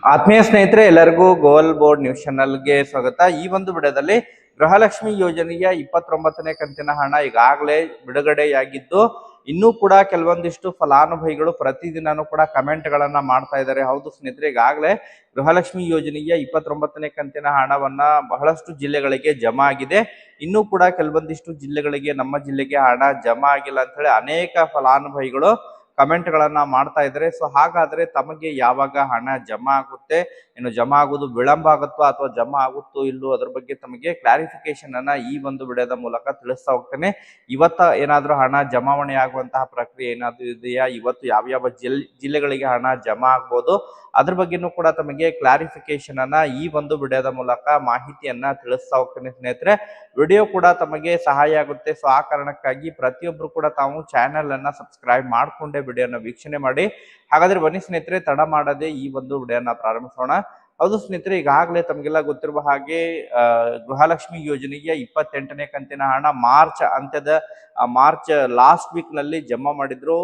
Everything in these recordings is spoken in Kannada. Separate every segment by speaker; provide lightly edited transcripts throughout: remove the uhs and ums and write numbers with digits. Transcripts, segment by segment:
Speaker 1: ಆತ್ಮೀಯ ಸ್ನೇಹಿತರೆ, ಎಲ್ಲರಿಗೂ ಗೋಲ್ ಬೋರ್ಡ್ ನ್ಯೂಸ್ ಚಾನಲ್ಗೆ ಸ್ವಾಗತ. ಈ ಒಂದು ವಿಡಿಯೋದಲ್ಲಿ ಗೃಹಲಕ್ಷ್ಮಿ ಯೋಜನೆಯ 29ನೇ ಕಂತಿನ ಹಣ ಈಗಾಗಲೇ ಬಿಡುಗಡೆಯಾಗಿದ್ದು, ಇನ್ನೂ ಕೂಡ ಕೆಲವೊಂದಿಷ್ಟು ಫಲಾನುಭವಿಗಳು ಪ್ರತಿದಿನನೂ ಕೂಡ ಕಮೆಂಟ್ ಗಳನ್ನ ಮಾಡ್ತಾ ಇದ್ದಾರೆ. ಹೌದು ಸ್ನೇಹಿತರೆ, ಈಗಾಗಲೇ ಗೃಹಲಕ್ಷ್ಮಿ ಯೋಜನೆಯ 29ನೇ ಕಂತಿನ ಹಣವನ್ನ ಬಹಳಷ್ಟು ಜಿಲ್ಲೆಗಳಿಗೆ ಜಮಾ ಆಗಿದೆ. ಇನ್ನೂ ಕೂಡ ಕೆಲವೊಂದಿಷ್ಟು ಜಿಲ್ಲೆಗಳಿಗೆ, ನಮ್ಮ ಜಿಲ್ಲೆಗೆ ಹಣ ಜಮಾ ಆಗಿಲ್ಲ ಅಂತ ಹೇಳಿ ಅನೇಕ ಫಲಾನುಭವಿಗಳು ಕಮೆಂಟ್ ಗಳನ್ನ ಮಾಡ್ತಾ ಇದ್ದಾರೆ. ಸೊ ಹಾಗಾದ್ರೆ ತಮಗೆ ಯಾವಾಗ ಹಣ ಜಮಾ ಆಗುತ್ತೆ, ಇನ್ನು ಜಮಾ ಆಗುವುದು ವಿಳಂಬ ಆಗುತ್ತೋ ಅಥವಾ ಜಮಾ ಆಗುತ್ತೋ ಇಲ್ಲೋ ಅದ್ರ ಬಗ್ಗೆ ತಮಗೆ ಕ್ಲಾರಿಫಿಕೇಶನ್ ಅನ್ನ ಈ ಒಂದು ವಿಡಿಯೋದ ಮೂಲಕ ತಿಳಿಸ್ತಾ ಹೋಗ್ತೇನೆ. ಇವತ್ತ ಏನಾದ್ರೂ ಹಣ ಜಮಾವಣೆ ಆಗುವಂತಹ ಪ್ರಕ್ರಿಯೆ ಏನಾದ್ರೂ ಇದೆಯಾ, ಇವತ್ತು ಯಾವ ಜಿಲ್ಲೆಗಳಿಗೆ ಹಣ ಜಮಾ ಆಗ್ಬೋದು, ಅದ್ರ ಬಗ್ಗೆನೂ ಕೂಡ ತಮಗೆ ಕ್ಲಾರಿಫಿಕೇಶನ್ ಅನ್ನ ಈ ಒಂದು ವಿಡಿಯೋದ ಮೂಲಕ ಮಾಹಿತಿಯನ್ನ ತಿಳಿಸ್ತಾ ಹೋಗ್ತೇನೆ ಸ್ನೇಹಿತರೆ. ವಿಡಿಯೋ ಕೂಡ ತಮಗೆ ಸಹಾಯ ಆಗುತ್ತೆ. ಸೊ ಆ ಕಾರಣಕ್ಕಾಗಿ ಪ್ರತಿಯೊಬ್ರು ಕೂಡ ತಾವು ಚಾನೆಲ್ ಅನ್ನ ಸಬ್ಸ್ಕ್ರೈಬ್ ಮಾಡ್ಕೊಂಡೆ ವಿಡಿಯೋನ ವೀಕ್ಷಣೆ ಮಾಡಿ. ಹಾಗಾದ್ರೆ ಬನ್ನಿ ಸ್ನೇಹಿತರೆ, ತಡ ಮಾಡದೆ ಈ ಒಂದು ವಿಡಿಯೋನ ಪ್ರಾರಂಭಿಸೋಣ. ಹೌದು ಸ್ನೇಹಿತರೆ, ಈಗಾಗಲೇ ತಮಗೆಲ್ಲ ಗೊತ್ತಿರುವ ಹಾಗೆ ಗೃಹಲಕ್ಷ್ಮಿ ಯೋಜನೆಯ 28ನೇ ಕಂತಿನ ಹಣ ಮಾರ್ಚ್ ಲಾಸ್ಟ್ ವೀಕ್ ನಲ್ಲಿ ಜಮಾ ಮಾಡಿದ್ರು.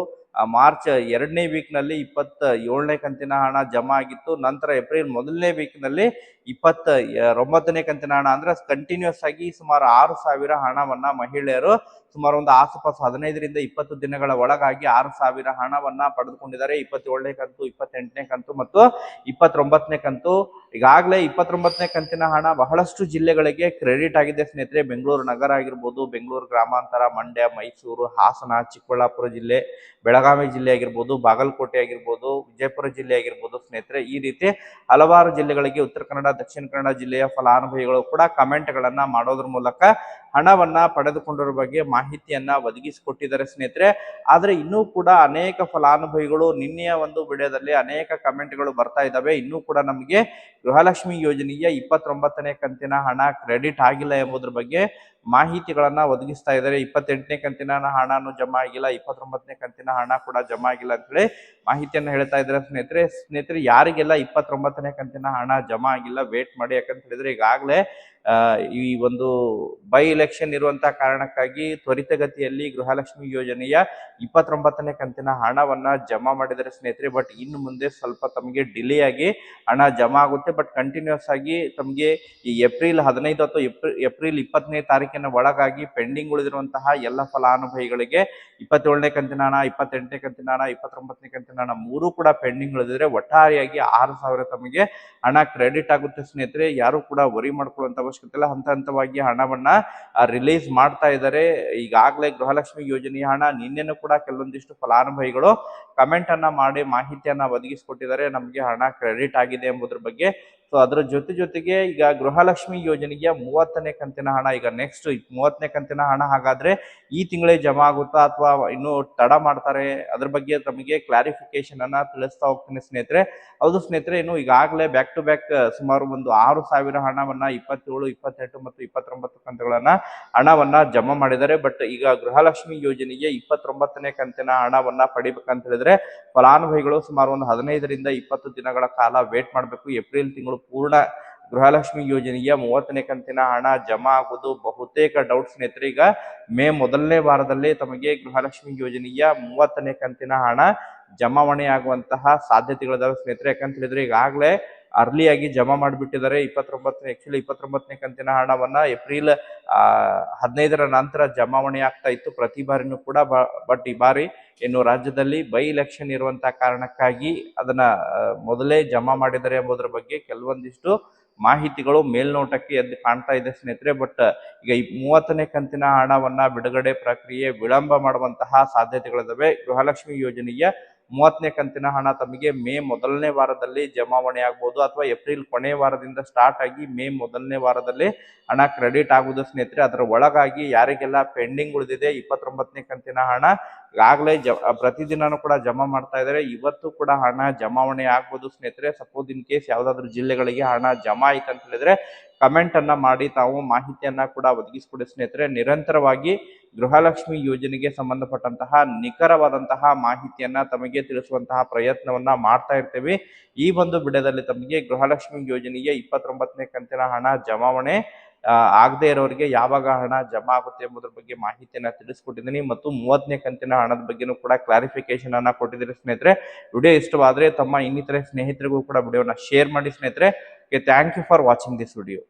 Speaker 1: ಮಾರ್ಚ್ 2ನೇ ವೀಕ್ ನಲ್ಲಿ 27ನೇ ಕಂತಿನ ಹಣ ಜಮಾ ಆಗಿತ್ತು. ನಂತರ ಏಪ್ರಿಲ್ 1ನೇ ವೀಕ್ ನಲ್ಲಿ 29ನೇ ಕಂತಿನ ಹಣ, ಅಂದ್ರೆ ಕಂಟಿನ್ಯೂಸ್ ಆಗಿ ಸುಮಾರು 6,000 ಹಣವನ್ನ ಮಹಿಳೆಯರು ಸುಮಾರು ಒಂದು ಆಸುಪಾಸು 15ರಿಂದ 20 ದಿನಗಳ ಒಳಗಾಗಿ 6,000 ಹಣವನ್ನ ಪಡೆದುಕೊಂಡಿದ್ದಾರೆ. 27ನೇ ಕಂತು, 28ನೇ ಕಂತು ಮತ್ತು 29ನೇ ಕಂತು. ಈಗಾಗಲೇ 29ನೇ ಕಂತಿನ ಹಣ ಬಹಳಷ್ಟು ಜಿಲ್ಲೆಗಳಿಗೆ ಕ್ರೆಡಿಟ್ ಆಗಿದೆ ಸ್ನೇಹಿತರೆ. ಬೆಂಗಳೂರು ನಗರ ಆಗಿರ್ಬೋದು, ಬೆಂಗಳೂರು ಗ್ರಾಮಾಂತರ, ಮಂಡ್ಯ, ಮೈಸೂರು, ಹಾಸನ, ಚಿಕ್ಕಬಳ್ಳಾಪುರ ಜಿಲ್ಲೆ, ಬೆಳಗಾವಿ ಜಿಲ್ಲೆ ಆಗಿರ್ಬೋದು, ಬಾಗಲಕೋಟೆ ಆಗಿರ್ಬೋದು, ವಿಜಯಪುರ ಜಿಲ್ಲೆ ಆಗಿರ್ಬೋದು ಸ್ನೇಹಿತರೆ, ಈ ರೀತಿ ಹಲವಾರು ಜಿಲ್ಲೆಗಳಿಗೆ, ಉತ್ತರ ಕನ್ನಡ, ದಕ್ಷಿಣ ಕನ್ನಡ ಜಿಲ್ಲೆಯ ಫಲಾನುಭವಿಗಳು ಕೂಡ ಕಮೆಂಟ್ ಗಳನ್ನ ಮಾಡೋದ್ರ ಮೂಲಕ ಹಣವನ್ನ ಪಡೆದುಕೊಂಡಿರುವ ಬಗ್ಗೆ ಮಾಹಿತಿಯನ್ನ ಒದಗಿಸಿಕೊಟ್ಟಿದ್ದಾರೆ ಸ್ನೇಹಿತರೆ. ಆದ್ರೆ ಇನ್ನೂ ಕೂಡ ಅನೇಕ ಫಲಾನುಭವಿಗಳು ನಿನ್ನೆಯ ಒಂದು ವಿಡಿಯೋದಲ್ಲಿ ಅನೇಕ ಕಮೆಂಟ್ಗಳು ಬರ್ತಾ ಇದ್ದಾವೆ. ಇನ್ನೂ ಕೂಡ ನಮಗೆ ಗೃಹಲಕ್ಷ್ಮಿ ಯೋಜನೆಯ 29ನೇ ಕಂತಿನ ಹಣ ಕ್ರೆಡಿಟ್ ಆಗಿಲ್ಲ ಎಂಬುದ್ರ ಬಗ್ಗೆ ಮಾಹಿತಿಗಳನ್ನ ಒದಗಿಸ್ತಾ ಇದ್ದಾರೆ. 28ನೇ ಕಂತಿನ ಹಣನು ಜಮಾ ಆಗಿಲ್ಲ, 29ನೇ ಕಂತಿನ ಹಣ ಕೂಡ ಜಮಾ ಆಗಿಲ್ಲ ಅಂತ ಹೇಳಿ ಮಾಹಿತಿಯನ್ನ ಹೇಳ್ತಾ ಇದ್ದಾರೆ ಸ್ನೇಹಿತರೆ. ಯಾರಿಗೆಲ್ಲ 29ನೇ ಕಂತಿನ ಹಣ ಜಮಾ ಆಗಿಲ್ಲ ವೇಟ್ ಮಾಡಿ. ಯಾಕಂತ ಹೇಳಿದ್ರೆ ಈಗಾಗಲೇ ಈ ಒಂದು ಬೈ ಎಲೆಕ್ಷನ್ ಇರುವಂತಹ ಕಾರಣಕ್ಕಾಗಿ ತ್ವರಿತಗತಿಯಲ್ಲಿ ಗೃಹಲಕ್ಷ್ಮಿ ಯೋಜನೆಯ 29ನೇ ಕಂತಿನ ಹಣವನ್ನ ಜಮಾ ಮಾಡಿದರೆ ಸ್ನೇಹಿತರೆ. ಬಟ್ ಇನ್ನು ಮುಂದೆ ಸ್ವಲ್ಪ ತಮಗೆ ಡಿಲೇ ಆಗಿ ಹಣ ಜಮಾ ಆಗುತ್ತೆ. ಬಟ್ ಕಂಟಿನ್ಯೂಸ್ ಆಗಿ ತಮಗೆ ಈ ಏಪ್ರಿಲ್ 15 ಅಥವಾ ಏಪ್ರಿಲ್ 20ನೇ ತಾರೀಕಿನ ಒಳಗಾಗಿ ಪೆಂಡಿಂಗ್ ಉಳಿದಿರುವಂತಹ ಎಲ್ಲ ಫಲಾನುಭವಿಗಳಿಗೆ 27ನೇ ಕಂತಿನ ಹಣ, 28ನೇ ಕಂತಿನ ಹಣ, 29ನೇ ಕಂತಿನ ಹಣ ಮೂರು ಕೂಡ ಪೆಂಡಿಂಗ್ ಉಳಿದಿದ್ರೆ ಒಟ್ಟಾರೆಯಾಗಿ 6,000 ತಮಗೆ ಹಣ ಕ್ರೆಡಿಟ್ ಆಗುತ್ತೆ ಸ್ನೇಹಿತರೆ. ಯಾರು ಕೂಡ ವರಿ ಮಾಡ್ಕೊಳ್ಳುವಂತ ಅವಶ್ಯಕತೆ ಇಲ್ಲ. ಹಂತ ಹಂತವಾಗಿ ಹಣವನ್ನ ರಿಲೀಸ್ ಮಾಡ್ತಾ ಇದ್ದಾರೆ. ಈಗಾಗಲೇ ಗೃಹಲಕ್ಷ್ಮಿ ಯೋಜನೆಯ ಹಣ ನಿನ್ನೆನೂ ಕೂಡ ಕೆಲವೊಂದಿಷ್ಟು ಫಲಾನುಭವಿಗಳು ಕಮೆಂಟ್ ಅನ್ನ ಮಾಡಿ ಮಾಹಿತಿಯನ್ನ ಒದಗಿಸಿಕೊಟ್ಟಿದ್ದಾರೆ, ನಮಗೆ ಹಣ ಕ್ರೆಡಿಟ್ ಆಗಿದೆ ಎಂಬುದ್ರ ಬಗ್ಗೆ. ಸೊ ಅದರ ಜೊತೆಗೆ ಈಗ ಗೃಹಲಕ್ಷ್ಮಿ ಯೋಜನೆಯ 30ನೇ ಕಂತಿನ ಹಣ, ಈಗ ನೆಕ್ಸ್ಟ್ 30ನೇ ಕಂತಿನ ಹಣ ಹಾಗಾದ್ರೆ ಈ ತಿಂಗಳೇ ಜಮಾ ಆಗುತ್ತಾ ಅಥವಾ ಇನ್ನು ತಡ ಮಾಡ್ತಾರೆ, ಅದ್ರ ಬಗ್ಗೆ ತಮಗೆ ಕ್ಲಾರಿಫಿಕೇಶನ್ ಅನ್ನ ತಿಳಿಸ್ತಾ ಹೋಗ್ತೀನಿ ಸ್ನೇಹಿತರೆ. ಹೌದು ಸ್ನೇಹಿತರೆ, ಇನ್ನು ಈಗಾಗಲೇ ಬ್ಯಾಕ್ ಟು ಬ್ಯಾಕ್ ಸುಮಾರು ಒಂದು 6,000 ಹಣವನ್ನ 27, 28 ಮತ್ತು 29 ಕಂತುಗಳನ್ನ ಹಣವನ್ನ ಜಮಾ ಮಾಡಿದ್ದಾರೆ. ಬಟ್ ಈಗ ಗೃಹಲಕ್ಷ್ಮಿ ಯೋಜನೆಗೆ 29ನೇ ಕಂತಿನ ಹಣವನ್ನ ಪಡಿಬೇಕಂತ ಹೇಳಿದ್ರೆ ಫಲಾನುಭವಿಗಳು ಸುಮಾರು ಒಂದು 15ರಿಂದ 20 ದಿನಗಳ ಕಾಲ ವೇಟ್ ಮಾಡಬೇಕು. ಏಪ್ರಿಲ್ ತಿಂಗಳು ಪೂರ್ಣ ಗೃಹಲಕ್ಷ್ಮಿ ಯೋಜನೆಯ 30ನೇ ಕಂತಿನ ಹಣ ಜಮಾ ಆಗುವುದು ಬಹುತೇಕ ಡೌಟ್ ಸ್ನೇಹಿತರೆ. ಈಗ ಮೇ 1ನೇ ವಾರದಲ್ಲಿ ತಮಗೆ ಗೃಹಲಕ್ಷ್ಮಿ ಯೋಜನೆಯ 30ನೇ ಕಂತಿನ ಹಣ ಜಮಾವಣೆ ಆಗುವಂತಹ ಸಾಧ್ಯತೆಗಳಿದಾವೆ ಸ್ನೇಹಿತರೆ. ಯಾಕಂತ ಹೇಳಿದ್ರೆ ಈಗಾಗಲೇ ಅರ್ಲಿಯಾಗಿ ಜಮಾ ಮಾಡಿಬಿಟ್ಟಿದ್ದಾರೆ. 29ನೇ ಕಂತಿನ ಹಣವನ್ನ ಏಪ್ರಿಲ್ 15ರ ನಂತರ ಜಮಾವಣೆ ಆಗ್ತಾ ಇತ್ತು ಪ್ರತಿ ಬಾರಿನೂ ಕೂಡ. ಬಟ್ ಈ ಬಾರಿ ಇನ್ನು ರಾಜ್ಯದಲ್ಲಿ ಬೈ ಎಲೆಕ್ಷನ್ ಇರುವಂತಹ ಕಾರಣಕ್ಕಾಗಿ ಅದನ್ನ ಮೊದಲೇ ಜಮಾ ಮಾಡಿದ್ದಾರೆ ಎಂಬುದರ ಬಗ್ಗೆ ಕೆಲವೊಂದಿಷ್ಟು ಮಾಹಿತಿಗಳು ಮೇಲ್ನೋಟಕ್ಕೆ ಎದ್ದು ಕಾಣ್ತಾ ಇದೆ ಸ್ನೇಹಿತರೆ. ಬಟ್ ಈಗ ಈ 30ನೇ ಕಂತಿನ ಹಣವನ್ನ ಬಿಡುಗಡೆ ಪ್ರಕ್ರಿಯೆ ವಿಳಂಬ ಮಾಡುವಂತಹ ಸಾಧ್ಯತೆಗಳಿದಾವೆ. ಗೃಹಲಕ್ಷ್ಮಿ ಯೋಜನೆಯ 30ನೇ ಕಂತಿನ ಹಣ ತಮಗೆ ಮೇ 1ನೇ ವಾರದಲ್ಲಿ ಜಮಾವಣೆ ಆಗ್ಬೋದು, ಅಥವಾ ಏಪ್ರಿಲ್ ಕೊನೆಯ ವಾರದಿಂದ ಸ್ಟಾರ್ಟ್ ಆಗಿ ಮೇ 1ನೇ ವಾರದಲ್ಲಿ ಹಣ ಕ್ರೆಡಿಟ್ ಆಗುವುದು ಸ್ನೇಹಿತರೆ. ಅದರ ಒಳಗಾಗಿ ಯಾರಿಗೆಲ್ಲ ಪೆಂಡಿಂಗ್ ಉಳಿದಿದೆ 29ನೇ ಕಂತಿನ ಹಣ ಈಗಾಗಲೇ ಪ್ರತಿದಿನನೂ ಕೂಡ ಜಮಾ ಮಾಡ್ತಾ ಇದ್ದಾರೆ. ಇವತ್ತು ಕೂಡ ಹಣ ಜಮಾವಣೆ ಆಗ್ಬೋದು ಸ್ನೇಹಿತರೆ. ಸಪೋಸ್ ಇನ್ ಕೇಸ್ ಯಾವ್ದಾದ್ರು ಜಿಲ್ಲೆಗಳಿಗೆ ಹಣ ಜಮಾ ಆಯ್ತು ಅಂತ ಹೇಳಿದ್ರೆ ಕಮೆಂಟ್ ಅನ್ನ ಮಾಡಿ ತಾವು ಮಾಹಿತಿಯನ್ನ ಕೂಡ ಒದಗಿಸಿಕೊಡಿ ಸ್ನೇಹಿತರೆ. ನಿರಂತರವಾಗಿ ಗೃಹಲಕ್ಷ್ಮಿ ಯೋಜನೆಗೆ ಸಂಬಂಧಪಟ್ಟಂತಹ ನಿಖರವಾದಂತಹ ಮಾಹಿತಿಯನ್ನ ತಮಗೆ ತಿಳಿಸುವಂತಹ ಪ್ರಯತ್ನವನ್ನ ಮಾಡ್ತಾ ಇರ್ತೀವಿ. ಈ ಒಂದು ವಿಡಿಯೋದಲ್ಲಿ ತಮಗೆ ಗೃಹಲಕ್ಷ್ಮಿ ಯೋಜನೆಯ 29ನೇ ಕಂತಿನ ಹಣ ಜಮಾವಣೆ ಆಗದೆ ಇರೋರಿಗೆ ಯಾವಾಗ ಹಣ ಜಮಾ ಆಗುತ್ತೆ ಎಂಬುದ್ರ ಬಗ್ಗೆ ಮಾಹಿತಿಯನ್ನ ತಿಳಿಸ್ಕೊಟ್ಟಿದ್ದೀನಿ ಮತ್ತು 30ನೇ ಕಂತಿನ ಹಣದ ಬಗ್ಗೆನೂ ಕೂಡ ಕ್ಲಾರಿಫಿಕೇಶನ್ ಅನ್ನ ಕೊಟ್ಟಿದ್ದೀನಿ ಸ್ನೇಹಿತರೆ. ವಿಡಿಯೋ ಇಷ್ಟವಾದ್ರೆ ತಮ್ಮ ಇನ್ನಿತರೆ ಸ್ನೇಹಿತರಿಗೂ ಕೂಡ ವಿಡಿಯೋನ ಶೇರ್ ಮಾಡಿ ಸ್ನೇಹಿತರೆ. Thank you for watching this video.